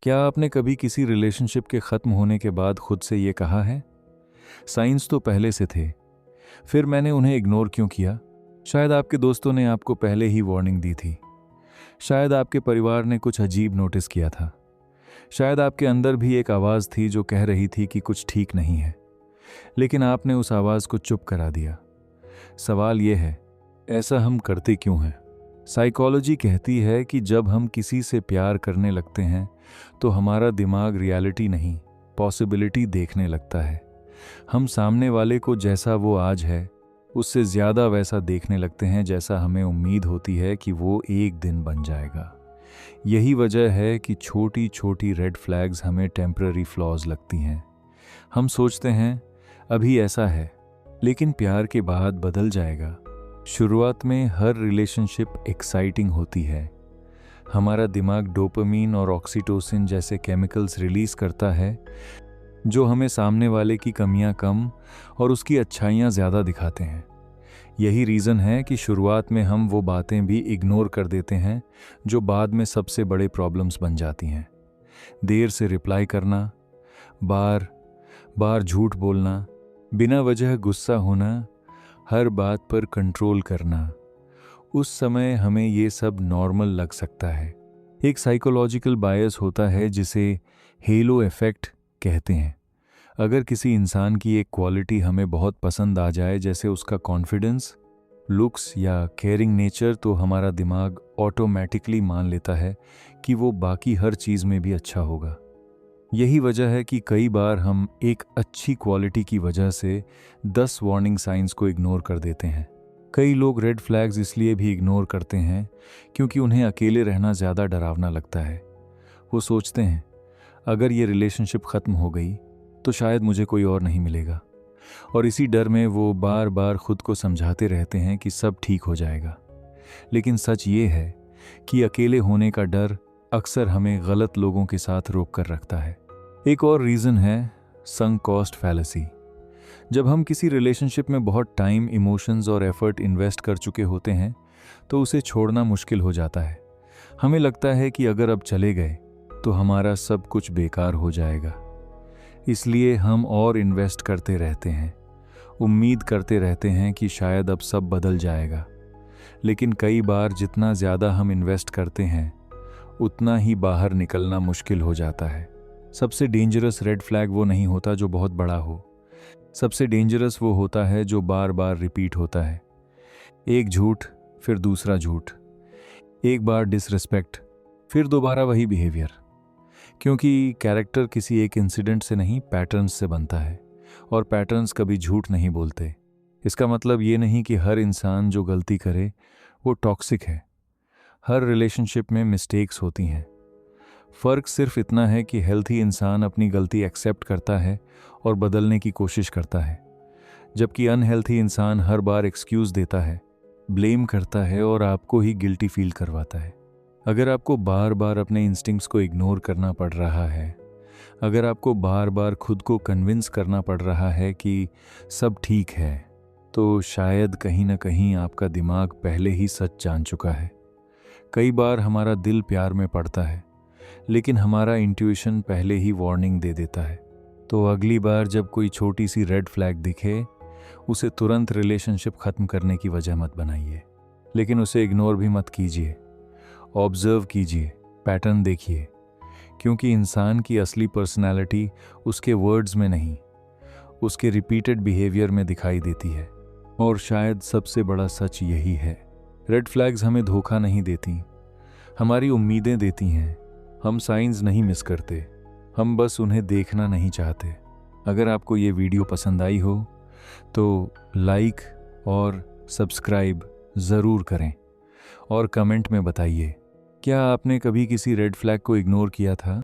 क्या आपने कभी किसी रिलेशनशिप के ख़त्म होने के बाद खुद से ये कहा है, साइंस तो पहले से थे, फिर मैंने उन्हें इग्नोर क्यों किया? शायद आपके दोस्तों ने आपको पहले ही वार्निंग दी थी। शायद आपके परिवार ने कुछ अजीब नोटिस किया था। शायद आपके अंदर भी एक आवाज़ थी जो कह रही थी कि कुछ ठीक नहीं है, लेकिन आपने उस आवाज़ को चुप करा दिया। सवाल ये है, ऐसा हम करते क्यों हैं? साइकोलॉजी कहती है कि जब हम किसी से प्यार करने लगते हैं तो हमारा दिमाग रियलिटी नहीं, पॉसिबिलिटी देखने लगता है। हम सामने वाले को जैसा वो आज है उससे ज़्यादा वैसा देखने लगते हैं जैसा हमें उम्मीद होती है कि वो एक दिन बन जाएगा। यही वजह है कि छोटी छोटी रेड फ्लैग्स हमें टेम्पररी फ्लॉज लगती हैं। हम सोचते हैं अभी ऐसा है, लेकिन प्यार के बाद बदल जाएगा। शुरुआत में हर रिलेशनशिप एक्साइटिंग होती है। हमारा दिमाग डोपामीन और ऑक्सीटोसिन जैसे केमिकल्स रिलीज करता है जो हमें सामने वाले की कमियां कम और उसकी अच्छाइयां ज़्यादा दिखाते हैं। यही रीज़न है कि शुरुआत में हम वो बातें भी इग्नोर कर देते हैं जो बाद में सबसे बड़े प्रॉब्लम्स बन जाती हैं। देर से रिप्लाई करना, बार बार झूठ बोलना, बिना वजह गुस्सा होना, हर बात पर कंट्रोल करना। उस समय हमें ये सब नॉर्मल लग सकता है। एक साइकोलॉजिकल बायस होता है जिसे हेलो इफेक्ट कहते हैं। अगर किसी इंसान की एक क्वालिटी हमें बहुत पसंद आ जाए, जैसे उसका कॉन्फिडेंस, लुक्स या केयरिंग नेचर, तो हमारा दिमाग ऑटोमेटिकली मान लेता है कि वो बाकी हर चीज़ में भी अच्छा होगा। यही वजह है कि कई बार हम एक अच्छी क्वालिटी की वजह से 10 वार्निंग साइंस को इग्नोर कर देते हैं। कई लोग रेड फ्लैग्स इसलिए भी इग्नोर करते हैं क्योंकि उन्हें अकेले रहना ज़्यादा डरावना लगता है। वो सोचते हैं अगर ये रिलेशनशिप ख़त्म हो गई तो शायद मुझे कोई और नहीं मिलेगा, और इसी डर में वो बार बार खुद को समझाते रहते हैं कि सब ठीक हो जाएगा। लेकिन सच ये है कि अकेले होने का डर अक्सर हमें गलत लोगों के साथ रोक कर रखता है। एक और रीज़न है संक कॉस्ट फैलेसी। जब हम किसी रिलेशनशिप में बहुत टाइम, इमोशंस और एफर्ट इन्वेस्ट कर चुके होते हैं तो उसे छोड़ना मुश्किल हो जाता है। हमें लगता है कि अगर अब चले गए तो हमारा सब कुछ बेकार हो जाएगा। इसलिए हम और इन्वेस्ट करते रहते हैं, उम्मीद करते रहते हैं कि शायद अब सब बदल जाएगा। लेकिन कई बार जितना ज़्यादा हम इन्वेस्ट करते हैं उतना ही बाहर निकलना मुश्किल हो जाता है। सबसे डेंजरस रेड फ्लैग वो नहीं होता जो बहुत बड़ा हो। सबसे डेंजरस वो होता है जो बार बार रिपीट होता है। एक झूठ, फिर दूसरा झूठ, एक बार डिसरिस्पेक्ट, फिर दोबारा वही बिहेवियर। क्योंकि कैरेक्टर किसी एक इंसिडेंट से नहीं, पैटर्न्स से बनता है, और पैटर्न्स कभी झूठ नहीं बोलते। इसका मतलब ये नहीं कि हर इंसान जो गलती करे वो टॉक्सिक है। हर रिलेशनशिप में मिस्टेक्स होती हैं। फ़र्क सिर्फ इतना है कि हेल्थी इंसान अपनी गलती एक्सेप्ट करता है और बदलने की कोशिश करता है, जबकि अनहेल्थी इंसान हर बार एक्सक्यूज़ देता है, ब्लेम करता है और आपको ही गिल्टी फील करवाता है। अगर आपको बार बार अपने इंस्टिंक्ट्स को इग्नोर करना पड़ रहा है, अगर आपको बार बार खुद को कन्विंस करना पड़ रहा है कि सब ठीक है, तो शायद कहीं ना कहीं आपका दिमाग पहले ही सच जान चुका है। कई बार हमारा दिल प्यार में पड़ता है, लेकिन हमारा इंट्यूशन पहले ही वार्निंग दे देता है। तो अगली बार जब कोई छोटी सी रेड फ्लैग दिखे, उसे तुरंत रिलेशनशिप ख़त्म करने की वजह मत बनाइए, लेकिन उसे इग्नोर भी मत कीजिए। ऑब्जर्व कीजिए, पैटर्न देखिए, क्योंकि इंसान की असली पर्सनैलिटी उसके वर्ड्स में नहीं, उसके रिपीटेड बिहेवियर में दिखाई देती है। और शायद सबसे बड़ा सच यही है, रेड फ्लैग्स हमें धोखा नहीं देती, हमारी उम्मीदें देती हैं। हम साइंस नहीं मिस करते, हम बस उन्हें देखना नहीं चाहते। अगर आपको ये वीडियो पसंद आई हो तो लाइक और सब्सक्राइब ज़रूर करें, और कमेंट में बताइए क्या आपने कभी किसी रेड फ्लैग को इग्नोर किया था।